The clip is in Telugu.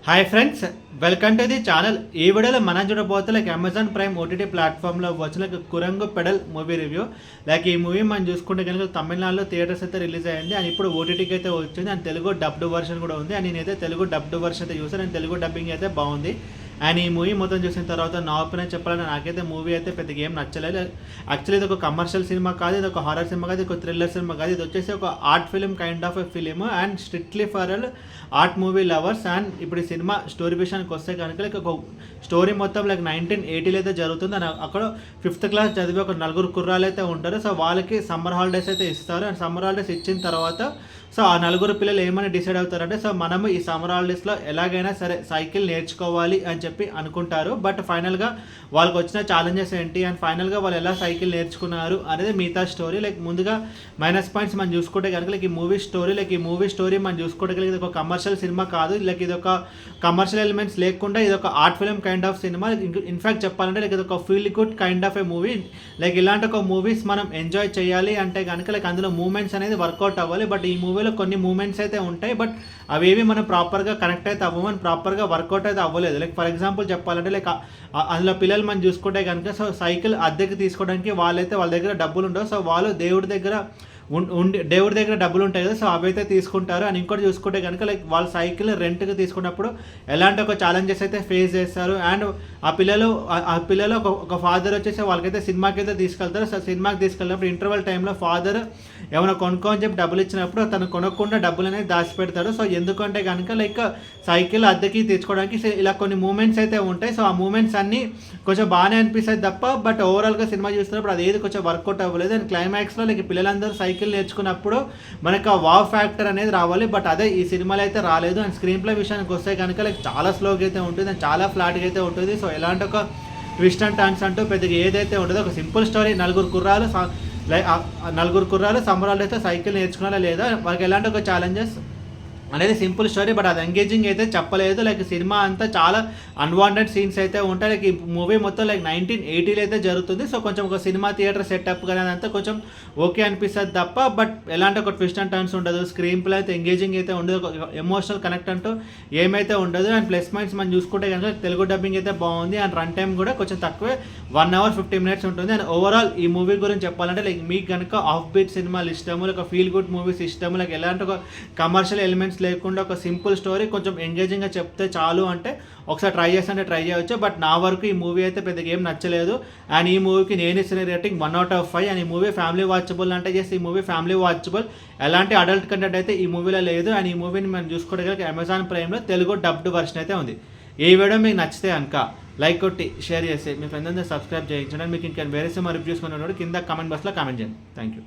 Hi friends, welcome to the channel. ఈ వీడియోలో మనం చూడబోతే అమెజాన్ ప్రైమ్ ఓటీటీ ప్లాట్ఫామ్లో వచ్చిన కురంగు పెడల్ మూవీ రివ్యూ. ఈ మూవీ మనం చూసుకుంటే కనుక తమిళనాడులో థియేటర్స్ అయితే రిలీజ్ అయ్యింది అండ్ ఇప్పుడు ఓటీటీకి అయితే వచ్చింది అండ్ తెలుగు డబ్డ్ వర్షన్ కూడా ఉంది. అండ్ నేనైతే తెలుగు డబ్డ్ వర్షన్ అయితే చూసాను అండ్ తెలుగు డబ్బింగ్ అయితే బాగుంది. అండ్ ఈ మూవీ మొత్తం చూసిన తర్వాత నా ఒపీనియన్ చెప్పాలంటే నాకైతే మూవీ అయితే పెద్దగా ఏం నచ్చలేదు. యాక్చువల్లీ ఇది ఒక కమర్షియల్ సినిమా కాదు, ఇది ఒక హారర్ సినిమా కాదు, ఇది ఒక థ్రిల్లర్ సినిమా కాదు, ఇది వచ్చేసి ఒక art film kind of a film and strictly for art movie lovers. And ఇప్పుడు ఈ సినిమా స్టోరీ విషయానికి వస్తే కనుక ఒక స్టోరీ మొత్తం 1980లో అయితే జరుగుతుంది. అండ్ అక్కడ 5th క్లాస్ చదివి ఒక 4 కుర్రాలు అయితే ఉంటారు. సో వాళ్ళకి సమ్మర్ హాలిడేస్ అయితే ఇస్తారు. అండ్ సమ్మర్ హాలిడేస్ ఇచ్చిన తర్వాత సో ఆ 4 పిల్లలు ఏమని డిసైడ్ అవుతారంటే సో మనము ఈ సమ్మర్ హాలిడేస్లో ఎలాగైనా సరే సైకిల్ నేర్చుకోవాలి అని చెప్పి అనుకుంటారు. బట్ ఫైనల్గా వాళ్ళకి వచ్చిన ఛాలెంజెస్ ఏంటి అండ్ ఫైనల్గా వాళ్ళు ఎలా సైకిల్ నేర్చుకున్నారు అనేది మిగతా స్టోరీ. ముందుగా మైనస్ పాయింట్స్ మనం చూసుకుంటే కనుక ఈ మూవీ స్టోరీ మనం చూసుకుంటే కనుక ఇది ఒక కమర్షియల్ సినిమా కాదు. ఇది ఒక కమర్షియల్ ఎలిమెంట్స్ లేకుండా ఇది ఒక art film kind of cinema. In fact చెప్పాలంటే ఇది ఒక feel good kind of A movie. ఇలాంటి ఒక మూవీస్ మనం ఎంజాయ్ చేయాలి అంటే కనుక అందులో మూమెంట్స్ అనేది వర్కౌట్ అవ్వాలి. బట్ ఈ మూవీలో కొన్ని మూమెంట్స్ అయితే ఉంటాయి, బట్ అవేవి మనం ప్రాపర్గా కనెక్ట్ అయితే అవ్వమని ప్రాపర్గా వర్కౌట్ అయితే అవ్వలేదు. ఫర్ ఎగ్జాంపుల్ చెప్పాలంటే అందులో పిల్లలు మనం చూసుకుంటే కనుక సో సైకిల్ అద్దెకి తీసుకోవడానికి వాళ్ళ దగ్గర డబ్బులు ఉండవు. సో వాళ్ళు దేవుడి దగ్గర డబ్బులు ఉంటాయి కదా, సో అవైతే తీసుకుంటారు. అండ్ ఇంకోటి చూసుకుంటే కనుక వాళ్ళ సైకిల్ రెంట్కి తీసుకున్నప్పుడు ఎలాంటి ఒక ఛాలెంజెస్ అయితే ఫేస్ చేస్తారు. అండ్ ఆ పిల్లలు ఒక ఫాదర్ వచ్చేసి వాళ్ళకైతే సినిమాకి అయితే తీసుకెళ్తారు. సో సినిమాకి తీసుకెళ్ళినప్పుడు ఇంటర్వల్ టైంలో ఫాదర్ ఏమైనా కొనుక్కోని చెప్పి డబ్బులు ఇచ్చినప్పుడు తను కొనుక్కుండా డబ్బులు అనేది దాచిపెడతాడు. సో ఎందుకంటే కనుక సైకిల్ అద్దెకి తెచ్చుకోవడానికి ఇలా కొన్ని మూమెంట్స్ అయితే ఉంటాయి. సో ఆ మూమెంట్స్ అన్నీ కొంచెం బాగానే అనిపిస్తాయి తప్ప బట్ ఓవరాల్గా సినిమా చూస్తున్నప్పుడు అది ఏది కొంచెం వర్కౌట్ అవ్వలేదు. అండ్ క్లైమాక్స్లో పిల్లలందరూ సైకిల్ నేర్చుకున్నప్పుడు మనకు ఆ వావ్ ఫ్యాక్టర్ అనేది రావాలి, బట్ అదే ఈ సినిమాలో అయితే రాలేదు. అండ్ స్క్రీన్ ప్లే విషయానికి వస్తే కనుక చాలా స్లోగా అయితే ఉంటుంది అండ్ చాలా ఫ్లాట్గా అయితే ఉంటుంది. సో ఎలాంటి ఒక ట్విస్ట్ అండ్ టర్న్స్ అంటూ పెద్దగా ఏదైతే ఉంటుందో ఒక సింపుల్ స్టోరీ, నలుగురు కుర్రాలు సమ్మర్ హాలిడేస్తో సైకిల్ నేర్చుకున్నారా లేదా, వాళ్ళకి ఎలాంటి ఒక ఛాలెంజెస్ అనేది సింపుల్ స్టోరీ, బట్ అది ఎంగేజింగ్ అయితే చెప్పలేదు. సినిమా అంతా చాలా అన్వాంటెడ్ సీన్స్ అయితే ఉంటాయి. ఈ మూవీ మొత్తం 1980లో అయితే జరుగుతుంది. సో కొంచెం ఒక సినిమా థియేటర్ సెటప్ కానీ అదంతా కొంచెం ఓకే అనిపిస్తుంది తప్ప బట్ ఎలాంటి ఒక ట్విస్ట్ అండ్ టర్న్స్ ఉండదు. స్క్రీన్ ప్లే అయితే ఎంగేజింగ్ అయితే ఉండదు, ఎమోషనల్ కనెక్ట్ అంటూ ఏమైతే ఉండదు. అండ్ ప్లస్ పాయింట్స్ మనం చూసుకుంటే కనుక తెలుగు డబ్బింగ్ అయితే బాగుంది అండ్ రన్ టైం కూడా కొంచెం తక్కువే, 1 hour 50 minutes ఉంటుంది. అండ్ ఓవరాల్ ఈ మూవీ గురించి చెప్పాలంటే మీకు కనుక ఆఫ్ బీట్ సినిమాలు ఇష్టము, ఫీల్ గుడ్ మూవీస్ ఇష్టము, ఎలాంటి ఒక కమర్షియల్ ఎలిమెంట్స్ లేకుండా ఒక సింపుల్ స్టోరీ కొంచెం ఎంగేజింగ్గా చెప్తే చాలు అంటే ఒకసారి ట్రై ట్రై చేయవచ్చు. బట్ నా వరకు ఈ మూవీ అయితే పెద్దగా ఏం నచ్చలేదు. అండ్ ఈ మూవీకి నేను ఇచ్చిన రేటింగ్ 1 out of 5. అండ్ ఈ మూవీ ఫ్యామిలీ వాచబుల్ అంటే ఈ మూవీ ఫ్యామిలీ వాచబుల్, ఎలాంటి అడల్ట్ కంటెంట్ అయితే ఈ మూవీలో లేదు. అండ్ ఈ మూవీని మనం చూసుకోవడం కనుక అమెజాన్ ప్రైమ్లో తెలుగు డబ్డ్ వర్షన్ అయితే ఉంది. ఈ వీడియో మీకు నచ్చితే కనుక లైక్ కొట్టి షేర్ చేసి మీ ఫ్రెండ్స్ అందరూ సబ్స్క్రైబ్ చేయించండి. మీకు ఇంకా వేరే సినిమా రివ్యూస్ కింద కామెంట్ బాక్స్లో కామెంట్ చేయండి. Thank you.